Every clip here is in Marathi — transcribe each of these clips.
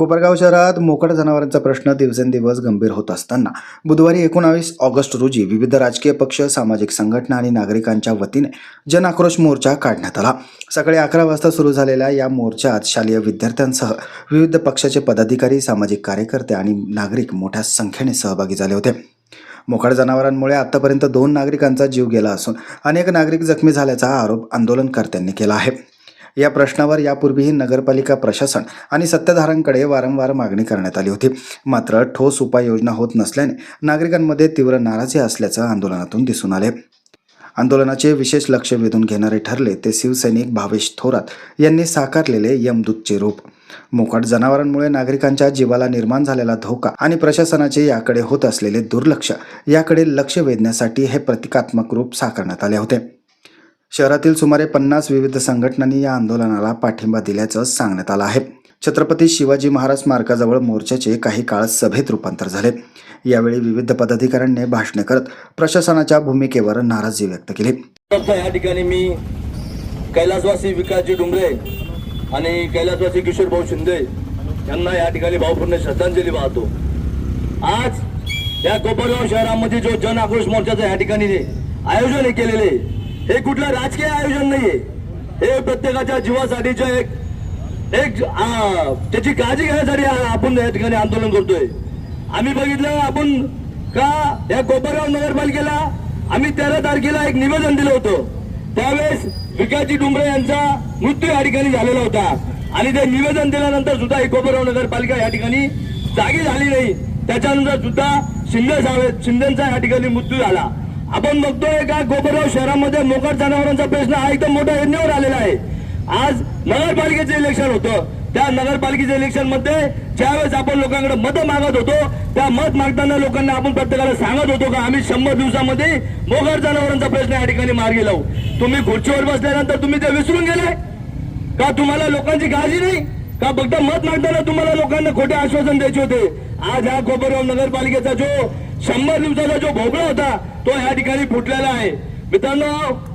कोपरगाव शहरात मोकाट जनावरांचा प्रश्न दिवसेंदिवस गंभीर होत असताना बुधवारी 19 ऑगस्ट रोजी विविध राजकीय पक्ष, सामाजिक संघटना आणि नागरिकांच्या वतीने जन आक्रोश मोर्चा काढण्यात आला। सकाळी 11 वाजता सुरू झालेल्या या मोर्चात शालेय विद्यार्थ्यांसह विविध पक्षाचे पदाधिकारी, सामाजिक कार्यकर्ते आणि नागरिक मोठ्या संख्येने सहभागी झाले होते। मोकाट जनावरांमुळे आतापर्यंत 2 नागरिकांचा जीव गेला असून अनेक नागरिक जखमी झाल्याचा आरोप आंदोलनकर्त्यांनी केला आहे। या प्रश्नावर यापूर्वीही नगरपालिका प्रशासन आणि सत्ताधाऱ्यांकडे वारंवार मागणी करण्यात आली होती, मात्र ठोस उपाययोजना होत नसल्याने नागरिकांमध्ये तीव्र नाराजी असल्याचं आंदोलनातून दिसून आले। आंदोलनाचे विशेष लक्ष वेधून घेणारे ठरले ते शिवसैनिक भावेश थोरात यांनी साकारलेले यमदूतचे रूप। मोकाट जनावरांमुळे नागरिकांच्या जीवाला निर्माण झालेला धोका आणि प्रशासनाचे याकडे होत असलेले दुर्लक्ष याकडे लक्ष वेधण्यासाठी हे प्रतिकात्मक रूप साकारण्यात आले होते। शहरातील सुमारे 50 विविध संघटनांनी या आंदोलनाला पाठिंबा दिल्याचं सांगण्यात आलं आहे। छत्रपती शिवाजी महाराज स्मारकाजवळ मोर्चाचे काही काळ सभेत रूपांतर झाले। यावेळी विविध पदाधिकाऱ्यांनी भाषणे करत प्रशासनाच्या भूमिकेवर नाराजी व्यक्त केली। या ठिकाणी मी कैलासवासी विकासजी डुंगरे आणि कैलासवासी किशोर भाऊ शिंदे यांना या ठिकाणी भावपूर्ण श्रद्धांजली वाहतो। आज या कोपरगाव शहरामध्ये जो जन आक्रोश मोर्चाचं या ठिकाणी आयोजन केलेले हे कुठलं राजकीय आयोजन नाहीये, हे प्रत्येकाच्या जीवासाठीचं एक त्याची काळजी घेण्यासाठी आपण या ठिकाणी आंदोलन करतोय। आम्ही बघितलं आपण का या कोपरगाव नगरपालिकेला आम्ही 13 तारखेला एक निवेदन दिलं होतं, त्यावेळेस विकासजी डुंगरे यांचा मृत्यू या ठिकाणी झालेला होता आणि ते निवेदन दिल्यानंतर सुद्धा ही कोपरगाव नगरपालिका या ठिकाणी जागी झाली नाही। त्याच्यानंतर सुद्धा शिंदेचा या ठिकाणी मृत्यू झाला। आपण बघतोय का कोपरगाव शहरामध्ये मोकाट जनावरांचा प्रश्न हा एकदम मोठ्या यज्ञावर आलेला आहे। आज नगरपालिकेचं इलेक्शन होतं, त्या नगरपालिकेच्या इलेक्शन मध्ये ज्यावेळेस आपण लोकांकडे मतं मागत होतो, त्या मत मागताना लोकांना आपण प्रत्येकाला सांगत होतो का आम्ही 100 दिवसामध्ये मोकाट जनावरांचा प्रश्न या ठिकाणी मार्गी लावू। तुम्ही खुर्चीवर बसल्यानंतर तुम्ही ते विसरून गेले का? तुम्हाला लोकांची काळजी नाही का? फक्त मत मागताना तुम्हाला लोकांना खोटे आश्वासन द्यायचे होते। आज हा कोपरगाव नगरपालिकेचा जो 100 दिवसाचा जो भोगळा होता तो या ठिकाणी फुटलेला आहे। मित्रांनो,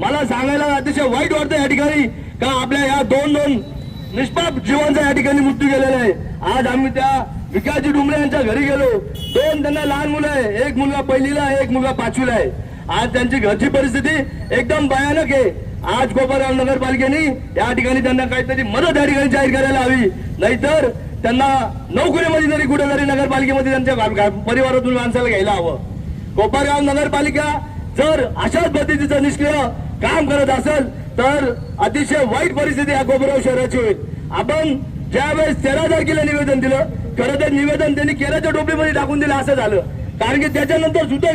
मला सांगायला अतिशय वाईट वाटतं या ठिकाणी का आपल्या या दोन निष्पाप जीवांचा या ठिकाणी मृत्यू गेलेला आहे। आज आम्ही त्या विकासजी डुंगरे यांच्या घरी गेलो। 2 त्यांना लहान मुलं आहे, एक मुलगा 1लीला आहे, एक मुलगा 5वीला आहे। आज त्यांची घरची परिस्थिती एकदम भयानक आहे। आज कोपरगाव नगरपालिकेने या ठिकाणी त्यांना काहीतरी मदत या ठिकाणी जाहीर करायला हवी, नाहीतर त्यांना नोकरीमध्ये तरी कुठेतरी नगरपालिकेमध्ये त्यांच्या परिवारातून माणसाला घ्यायला हवं। कोपरगाव नगरपालिका जर अशाच पद्धतीचं निष्क्रिय काम करत असेल तर अतिशय वाईट परिस्थिती या कोपरगाव शहराची होईल। आपण ज्यावेळेस 13 तारखेला निवेदन दिलं, खरं तर निवेदन त्यांनी केराच्या टोपलीमध्ये टाकून दिलं असं झालं, कारण की त्याच्यानंतर सुद्धा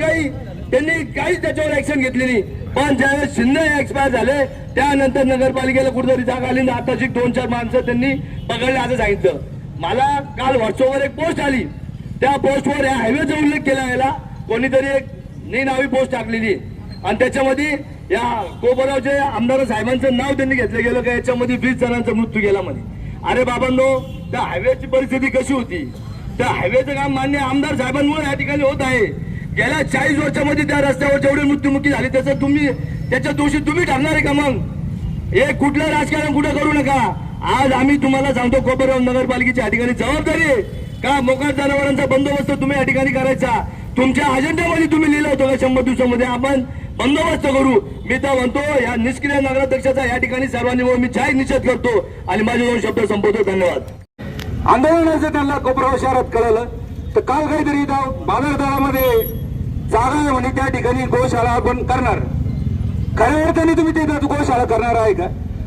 त्यांनी काहीच त्याच्यावर ऍक्शन घेतली नाही। पण ज्यावेळेस शिंदे एक्सपायर झाले त्यानंतर नगरपालिकेला कुठेतरी जाग आली ना आताची 2-4 माणसं त्यांनी पकडले असं सांगितलं। मला काल व्हॉट्सअपवर एक पोस्ट आली, त्या पोस्टवर या हायवेचा उल्लेख केला गेला, कोणीतरी एक नावी पोस्ट टाकलेली आणि त्याच्यामध्ये या कोपरगावचे आमदार साहेबांचं नाव त्यांनी घेतलं गेलं का याच्यामध्ये 20 जणांचा मृत्यू गेला म्हणे। अरे बाबांनो, त्या हायवेची परिस्थिती कशी होती? त्या हायवेचं काम मान्य आमदार साहेबांमुळे या ठिकाणी होत आहे। गेल्या 40 वर्षामध्ये त्या रस्त्यावर जेवढे मृत्युमुखी झाले त्याच्या दोषी तुम्ही ठरणार आहे का? मग हे कुठलं राजकारण कुठं करू नका। आज आम्ही तुम्हाला सांगतो, कोपरगाव नगरपालिकेची या ठिकाणी जबाबदारी आहे का मोकाट जनावरांचा बंदोबस्त तुम्ही या ठिकाणी करायचा। तुमच्या अजेंड्यामध्ये तुम्ही लिहिलं होतं का 100 दिवसामध्ये आपण बंदोबस्त करू? मी तर म्हणतो या निष्क्रिय नगराध्यक्षाचा या ठिकाणी सर्वांनी मी जाहीर निषेध करतो आणि माझे 2 शब्द संपवतो। धन्यवाद। आंदोलनाचं त्यांना कोपरगाव शहरात कळलं तर काल काहीतरी बाजारदारामध्ये जागा आहे म्हणे, त्या ठिकाणी गोशाळा आपण करणार। खऱ्या अर्थाने तुम्ही ते गोशाळा करणार आहे का?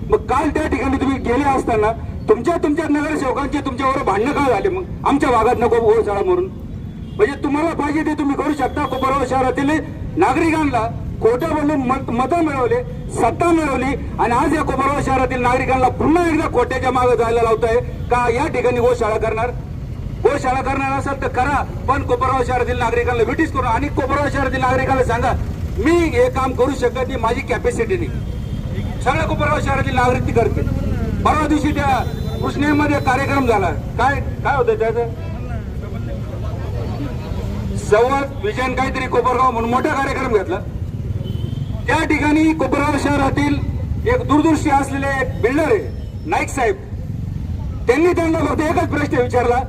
मग काल त्या ठिकाणी तुम्ही गेले असताना तुमच्या नगरसेवकांचे तुमच्यावर भांडणं काय झाले? मग आमच्या भागात नको गोशाळा म्हणून, म्हणजे तुम्हाला पाहिजे ते तुम्ही करू शकता। कोपरगाव शहरातील नागरिकांना खोटं बोलून मतं मिळवले, सत्ता मिळवली आणि आज या कोपरगाव शहरातील नागरिकांना पुन्हा एकदा खोट्याच्या मागे जायला लावताय का या ठिकाणी गोशाळा करणार? गोशाळा करणार असेल तर करा, पण कोपरगाव शहरातील नागरिकांना ब्रिटिश करू आणि कोपरगाव शहरातील नागरिकांना सांगा मी हे काम करू शकत नाही, माझी कॅपॅसिटी नाही। सगळ्या कोपरगाव शहरातील नागरिक ती करते। परवा दिवशी त्या कृष्णेमध्ये कार्यक्रम झाला, काय होतं त्याचं संवाद विजन काहीतरी कोपरगाव म्हणून मोठा कार्यक्रम घेतला। त्या ठिकाणी कोपरगाव शहरातील एक दूरदृष्टी असलेले एक बिल्डर आहे नाईक साहेब, त्यांनी त्यांना फक्त एकच प्रश्न विचारला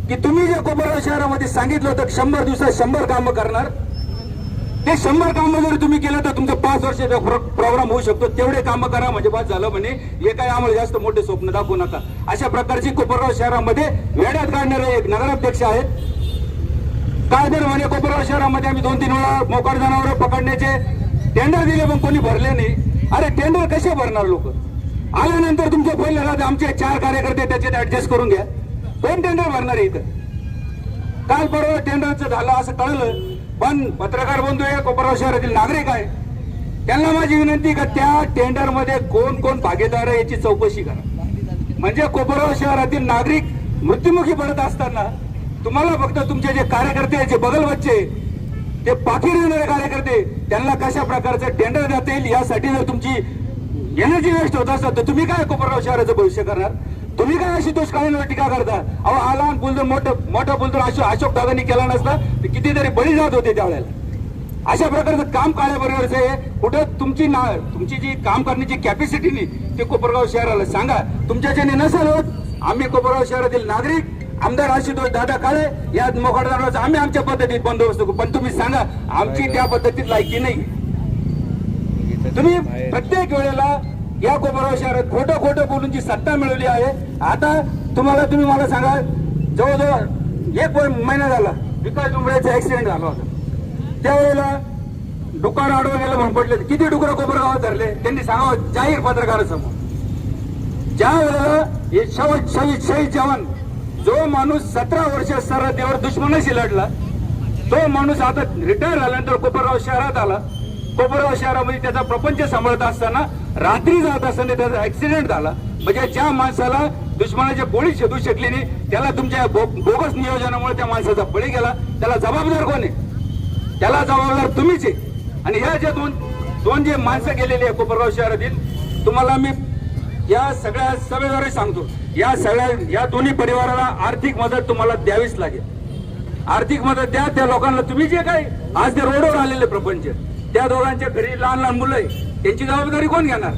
की तुम्ही जे कोपरगाव शहरामध्ये सांगितलं होतं 100 दिवसात 100 कामं करणार, ते 100 कामं जर तुम्ही केलं तर तुमचं 5 वर्षाचा प्रोग्राम होऊ शकतो, तेवढे कामं करा म्हणजे बस झालं म्हणे, हे काय आम्हाला जास्त मोठे स्वप्न दाखवू नका. अशा प्रकारची कोपरगाव शहरामध्ये वेड्यात काढणारे एक नगराध्यक्ष आहेत. काय तर म्हणे कोपरगाव शहरामध्ये आम्ही 2-3 वेळा मोकाट जनावर पकडण्याचे टेंडर दिले पण कोणी भरले नाही. अरे टेंडर कसे भरणार लोक? आल्यानंतर तुमचे पहिले राहते आमचे 4 कार्यकर्ते त्याच्यात ऍडजस्ट करून घ्या. कोण टेंडर भरणार आहे इथं? काल परवा टेंडरचं झालं असं कळलं, पण पत्रकार बंधू आहे, कोपरगाव शहरातील नागरिक आहे, त्यांना माझी विनंती का त्या टेंडर मध्ये कोण कोण भागीदार आहे याची चौकशी करा. म्हणजे कोपरगाव शहरातील नागरिक मृत्युमुखी पडत असताना तुम्हाला फक्त तुमचे जे कार्यकर्ते जे बगल बच्चे ते पाठी देणारे कार्यकर्ते त्यांना कशा प्रकारचं टेंडर देता येईल यासाठी जर तुमची एनर्जी वेस्ट होत असतात तर तुम्ही काय कोपरगाव शहराचं भविष्य करणार? तुम्ही काय अशी तोच काळांवर टीका करता? अहो आला बुलदर मोठा बुलदर अशोक दादांनी केला नसता तर कितीतरी बळी जात होते त्यावेळेला. अशा प्रकारचं काम काळ्याबरोबरच आहे. कुठं तुमची जी काम करण्याची कॅपॅसिटी नाही ते कोपरगाव शहराला सांगा. तुमच्याच्याने नसेल होत, आम्ही कोपरगाव शहरातील नागरिक आमदार आशुतोष दादा काळे या मोकाटदाराचा आम्ही आमच्या पद्धतीत बंदोबस्त करू, पण तुम्ही सांगा आमची त्या पद्धतीत लायकी नाही. तुम्ही प्रत्येक वेळेला या कोपरगाव शहरात खोटं बोलून जी सत्ता मिळवली आहे. आता तुम्ही मला सांगा, जवळजवळ 1 महिना झाला विकास डुंबरेचा ऍक्सिडेंट झाला होता, त्यावेळेला डुकार आडवं गेलं म्हणून पडले. किती डुकर कोपरगावात धरले त्यांनी सांगावं जाहीर पत्रकारासमोर. ज्या वेळेला हे शहीद जवान जो माणूस 17 वर्ष सरहद्दीवर दुश्मनाशी लढला, तो माणूस आता रिटायर झाल्यानंतर कोपरगाव शहरात आला. कोपरगाव शहरामध्ये त्याचा प्रपंच सांभाळत असताना रात्री जात असताना त्याचा ऍक्सिडेंट झाला. म्हणजे ज्या माणसाला दुश्मनाची गोळी छेदू शकली नाही त्याला तुमच्या बोगस नियोजनामुळे त्या माणसाचा बळी गेला. त्याला जबाबदार कोण आहे? त्याला जबाबदार तुम्हीच आहे. आणि ह्या ज्या दोन जे माणसं गेलेली आहे कोपरगाव शहरातील, तुम्हाला मी या सगळ्या सभेद्वारे सांगतो, या दोन्ही परिवाराला आर्थिक मदत तुम्हाला द्यावीच लागेल. आर्थिक मदत द्या त्या लोकांना. तुम्ही जे काय आज ते रोडवर आलेले प्रपंच, त्या दोघांच्या घरी लहान मुलं आहे, त्यांची जबाबदारी कोण घेणार?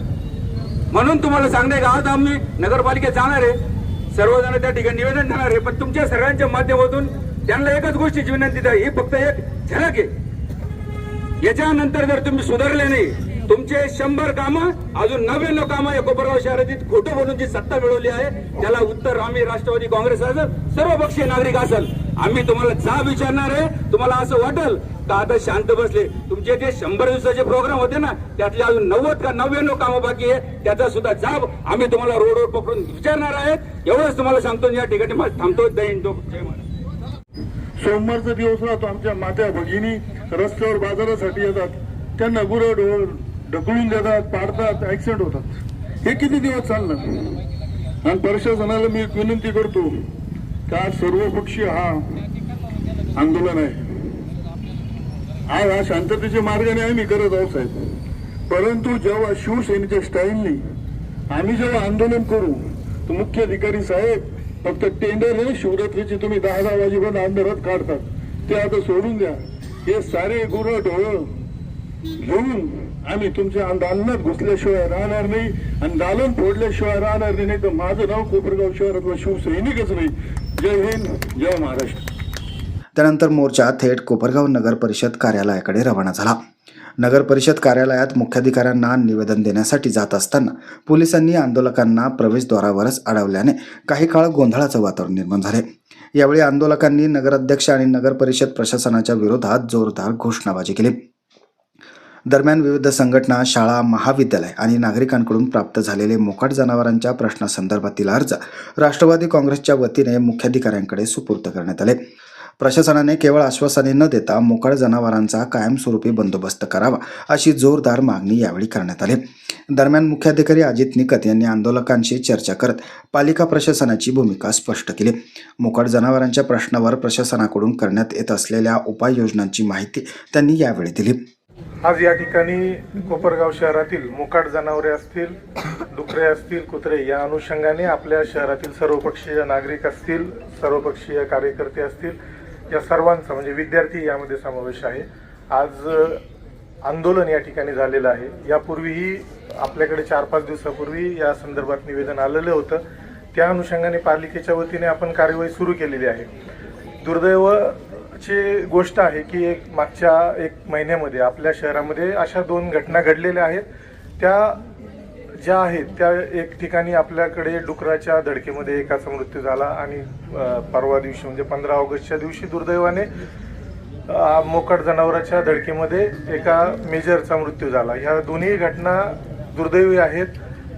म्हणून तुम्हाला सांगणे का आज आम्ही नगरपालिकेत जाणार आहे, सर्वजण त्या ठिकाणी निवेदन देणार आहे, पण तुमच्या सगळ्यांच्या माध्यमातून त्यांना एकच गोष्टीची विनंती द्या, ही फक्त एक झलक आहे. याच्यानंतर जर तुम्ही सुधारले नाही, तुमचे 100 कामं अजून 99 कामं या कोपरगाव शहरातील खोटं बोलून जी सत्ता मिळवली आहे त्याला उत्तर आम्ही राष्ट्रवादी काँग्रेस असेल, सर्व पक्षीय नागरिक असेल, आम्ही तुम्हाला जाब विचारणार आहे. तुम्हाला असं वाटेल का आता शांत बसले, तुमचे जे 100 दिवसाचे प्रोग्राम होते ना त्यातले अजून 90 का 99 कामं बाकी आहे, त्याचा सुद्धा जाब आम्ही तुम्हाला रोडवर पकडून विचारणार आहेत. एवढंच तुम्हाला सांगतो. या ठिकाणी मला थांबतो. जय हिंद, जय महाराष्ट्र. सोमवारचा दिवस राहतो, आमच्या मात्या भगिनी रस्त्यावर बाजारासाठी येतात, त्यांना गुरं ढोर ढकलून देतात, पाडतात, ऍक्सिडेंट होतात. हे किती दिवस चालणार? आणि प्रशासनाला मी एक विनंती करतो की आज सर्वपक्षीय हा आंदोलन आहे. आज हा शांततेच्या मार्गाने आम्ही करत आहोत साहेब, परंतु जेव्हा शिवसेनेच्या स्टाईलनी आम्ही जेव्हा आंदोलन करू तर मुख्याधिकारी साहेब फक्त टेंडर आहे शिवरात्रीची तुम्ही 10 वाजेपर्यंत अंधारात काढतात, ते आता सोडून द्या. हे सारे गुरं ढोळ घेऊन आम्ही तुमच्या दालनात घुसल्याशिवाय राहणार नाही आणि दालन फोडल्याशिवाय राहणार नाही. तर माझं नाव कोपरगाव शहरातला शिवसैनिकच नाही. जय हिंद, जय महाराष्ट्र. त्यानंतर मोर्चा थेट कोपरगाव नगर परिषद कार्यालयाकडे रवाना झाला. नगर परिषद कार्यालयात मुख्याधिकाऱ्यांना निवेदन देण्यासाठी जात असताना पोलिसांनी आंदोलकांना प्रवेशद्वारावरच अडवल्याने काही काळ गोंधळाचं वातावरण निर्माण झाले. यावेळी आंदोलकांनी नगराध्यक्ष आणि नगर परिषद प्रशासनाच्या विरोधात जोरदार घोषणाबाजी केली. दरम्यान विविध संघटना, शाळा, महाविद्यालय आणि नागरिकांकडून प्राप्त झालेले मोकाट जनावरांच्या प्रश्नासंदर्भातील अर्ज राष्ट्रवादी काँग्रेसच्या वतीने मुख्याधिकाऱ्यांकडे सुपूर्द करण्यात आले. प्रशासनाने केवळ आश्वासने न देता मोकाट जनावरांचा कायमस्वरूपी बंदोबस्त करावा अशी जोरदार मागणी यावेळी करण्यात आली. दरम्यान मुख्याधिकारी अजित निकत यांनी आंदोलकांशी चर्चा करत पालिका प्रशासनाची भूमिका स्पष्ट केली. मोकाट जनावरांच्या प्रश्नावर प्रशासनाकडून करण्यात येत असलेल्या उपाययोजनांची माहिती त्यांनी यावेळी दिली. आज या ठिकाणी कोपरगाव शहरातील मोकाट जनावरे असतील, डुकरे असतील, कुत्रे या अनुषंगाने आपल्या शहरातील सर्वपक्षीय नागरिक असतील, सर्वपक्षीय कार्यकर्ते असतील, या सर्वांचा म्हणजे विद्यार्थी यामध्ये समावेश आहे. आज आंदोलन या ठिकाणी झालेलं आहे. यापूर्वीही आपल्याकडे 4-5 दिवसापूर्वी या संदर्भात निवेदन आलेलं होतं. त्या अनुषंगाने पालिकेच्या वतीने आपण कार्यवाही सुरू केलेली आहे. दुर्दैवाची गोष्ट आहे की मागच्या 1 महिन्यामध्ये आपल्या शहरामध्ये अशा 2 घटना घडलेल्या आहेत. त्या ज्या आहेत त्या एक ठिकाणी आपल्याकडे डुकराच्या धडकेमध्ये एकाचा मृत्यू झाला आणि परवा दिवशी म्हणजे 15 ऑगस्टच्या दिवशी दुर्दैवाने मोकाट जनावराच्या धडकेमध्ये एका मेजरचा मृत्यू झाला. ह्या दोन्ही घटना दुर्दैवी आहेत.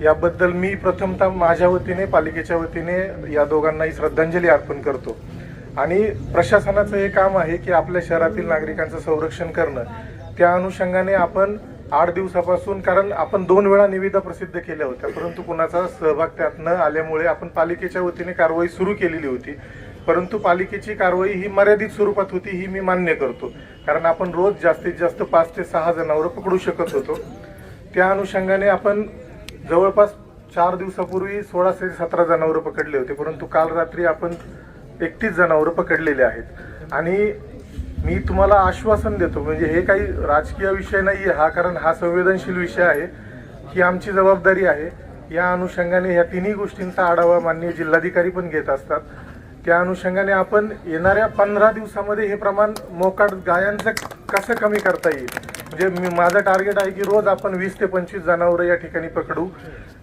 याबद्दल मी प्रथमतः माझ्या वतीने पालिकेच्या वतीने या दोघांनाही श्रद्धांजली अर्पण करतो. आणि प्रशासनाचं हे काम आहे की आपल्या शहरातील नागरिकांचं संरक्षण करणं. त्या अनुषंगाने आपण 8 दिवसापासून, कारण आपण 2 वेळा निविदा प्रसिद्ध केल्या होत्या, परंतु कुणाचा सहभाग त्यात न आल्यामुळे आपण पालिकेच्या वतीने कारवाई सुरू केलेली होती. परंतु पालिकेची कारवाई ही मर्यादित स्वरूपात होती, ही मी मान्य करतो. कारण आपण रोज जास्तीत जास्त 5 ते 6 जनावरं पकडू शकत होतो. त्या अनुषंगाने आपण जवळपास 4 दिवसापूर्वी 16 ते 17 जनावरं पकडले होते, परंतु काल रात्री आपण 31 जनावरं पकडलेले आहेत. आणि मी तुम्हाला आश्वासन देतो, म्हणजे हे काही राजकीय विषय नाही आहे हा, कारण हा संवेदनशील विषय आहे, ही आमची जबाबदारी आहे. या अनुषंगाने ह्या तिन्ही गोष्टींचा आढावा माननीय जिल्हाधिकारी पण घेत असतात. त्या अनुषंगाने आपण येणाऱ्या 15 दिवसामध्ये हे प्रमाण मोकाट गायांचं कसं कमी करता येईल, म्हणजे माझं टार्गेट आहे की रोज आपण 20 ते 25 जनावरं या ठिकाणी पकडू.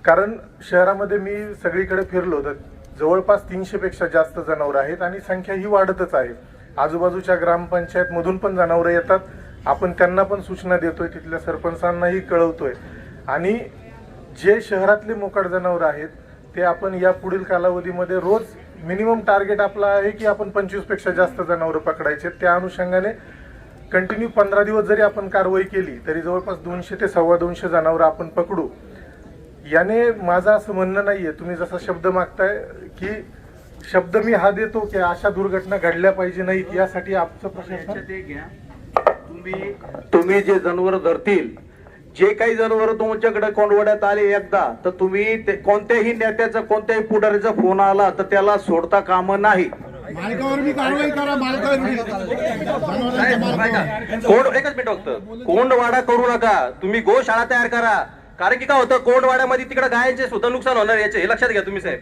कारण शहरामध्ये मी सगळीकडे फिरलो तर जवळपास 300पेक्षा जास्त जनावरं आहेत आणि संख्या ही वाढतच आहे. आजूबाजूच्या ग्रामपंचायतमधून पण जनावरं येतात. आपण त्यांना पण सूचना देतोय, तिथल्या सरपंचांनाही कळवतोय. आणि जे शहरातले मोकाट जनावरं आहेत ते आपण या पुढील कालावधीमध्ये रोज मिनिमम टार्गेट आपला आहे की आपण 25पेक्षा जास्त जनावरं पकडायचे. त्या अनुषंगाने कंटिन्यू 15 दिवस जरी आपण कारवाई केली तरी जवळपास 200 ते 250 जनावरं आपण पकडू. याने माझं असं म्हणणं नाहीये, तुम्ही जसा शब्द मागताय की शब्द मी हा देतो की अशा दुर्घटना घडल्या पाहिजे नाहीत, यासाठी आमचं प्रशासन तुम्ही जे जनावर धरतील, जे काही जनावर तुमच्याकडे कोंडवड्यात आले एकदा, तर तुम्ही कोणत्याही नेत्याचा कोणत्याही पुढारीचा फोन आला तर त्याला सोडता कामं नाही. मालकावर मी कारवाई करा. एकच मिनिट फक्त, कोंडवाडा करू नका, तुम्ही गोशाळा तयार करा. कारण की काय होतं, कोंडवाड्यामध्ये तिकडे गायांचे सुद्धा नुकसान होणार, याचे हे लक्षात घ्या तुम्ही साहेब.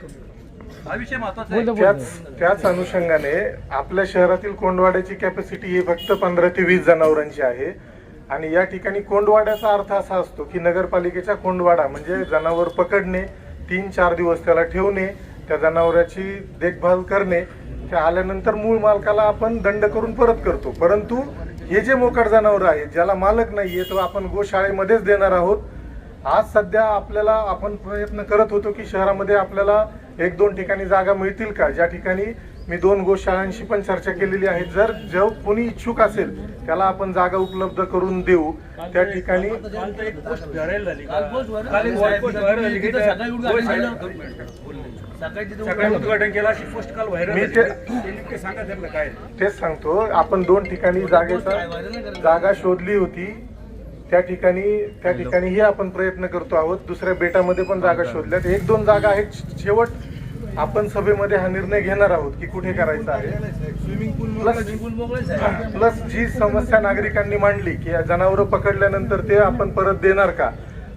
हा विषय महत्वाचा आहे. त्याच अनुषंगाने आपल्या शहरातील कोंडवाड्याची कॅपॅसिटी ही फक्त 15 ते 20 जनावरांची आहे. आणि या ठिकाणी कोंडवाड्याचा अर्थ असा असतो की नगरपालिकेचा कोंडवाडा म्हणजे जनावर पकडणे, 3-4 दिवस त्याला ठेवणे, त्या जनावराची देखभाल करणे, त्या आल्यानंतर मूळ मालकाला आपण दंड करून परत करतो. परंतु हे जे मोकाट जनावर आहेत ज्याला मालक नाहीये तो आपण गोशाळेमध्येच देणार आहोत. आज सध्या आपण प्रयत्न करत होतो की शहरामध्ये आपल्याला 1-2 ठिकाणी जागा मिळतील का, ज्या ठिकाणी मी 2 गोशाळांशी पण चर्चा केलेली आहे. जर जो कोणी इच्छुक असेल त्याला आपण जागा उपलब्ध करून देऊ. त्या ठिकाणी तेच सांगतो, आपण 2 ठिकाणी जागा शोधली होती. त्या ठिकाणीही आपण प्रयत्न करतो आहोत. दुसऱ्या बेटामध्ये पण जागा शोधल्यात. 1-2 जागा आहेत. शेवट आपण सभेमध्ये हा निर्णय घेणार आहोत की कुठे करायचा आहे. प्लस जी समस्या नागरिकांनी मांडली की जनावरं पकडल्यानंतर ते आपण परत देणार का,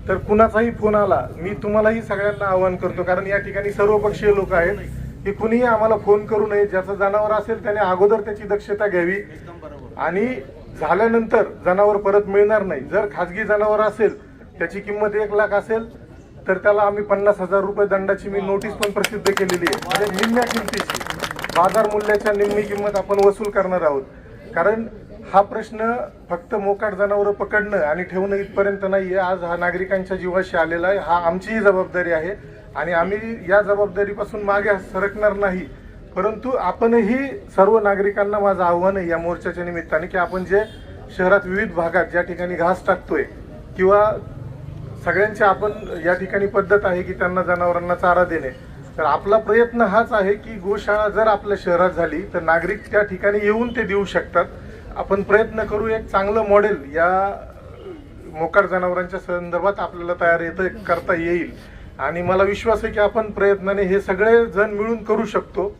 तर कुणाचाही फोन आला, मी तुम्हालाही सगळ्यांना आवाहन करतो, कारण या ठिकाणी सर्वपक्षीय लोक आहेत की कुणीही आम्हाला फोन करू नये. ज्याचं जनावर असेल त्याने अगोदर त्याची दक्षता घ्यावी आणि झाल्यानंतर जनावर परत मिळणार नाही. जर खाजगी जनावर असेल त्याची किंमत 1 लाख असेल तर त्याला आम्ही 50,000 रुपये दंडाची मी नोटीस पण प्रसिद्ध केलेली आहे. म्हणजे निम्म्या किमतीची, बाजार मूल्याच्या निम्मी किंमत आपण वसूल करणार आहोत. कारण हा प्रश्न फक्त मोकाट जनावरं पकडणं आणि ठेवणं इथपर्यंत नाहीये. आज हा नागरिकांच्या जीवाशी आलेला आहे. हा आमचीही जबाबदारी आहे आणि आम्ही या जबाबदारीपासून मागे सरकणार नाही. परंतु आपणही सर्व नागरिकांना माझं आव्हान आहे या मोर्चाच्या निमित्ताने की आपण जे शहरात विविध भागात ज्या ठिकाणी घास टाकतोय किंवा सगळ्यांची आपण या ठिकाणी पद्धत आहे की त्यांना जनावरांना चारा देणे, तर आपला प्रयत्न हाच आहे की गोशाळा जर आपल्या शहरात झाली तर नागरिक त्या ठिकाणी येऊन ते देऊ शकतात. आपण प्रयत्न करू, एक चांगलं मॉडेल या मोकाट जनावरांच्या संदर्भात आपल्याला करता येईल आणि मला विश्वास आहे की आपण प्रयत्नाने हे सगळे जण मिळून करू शकतो.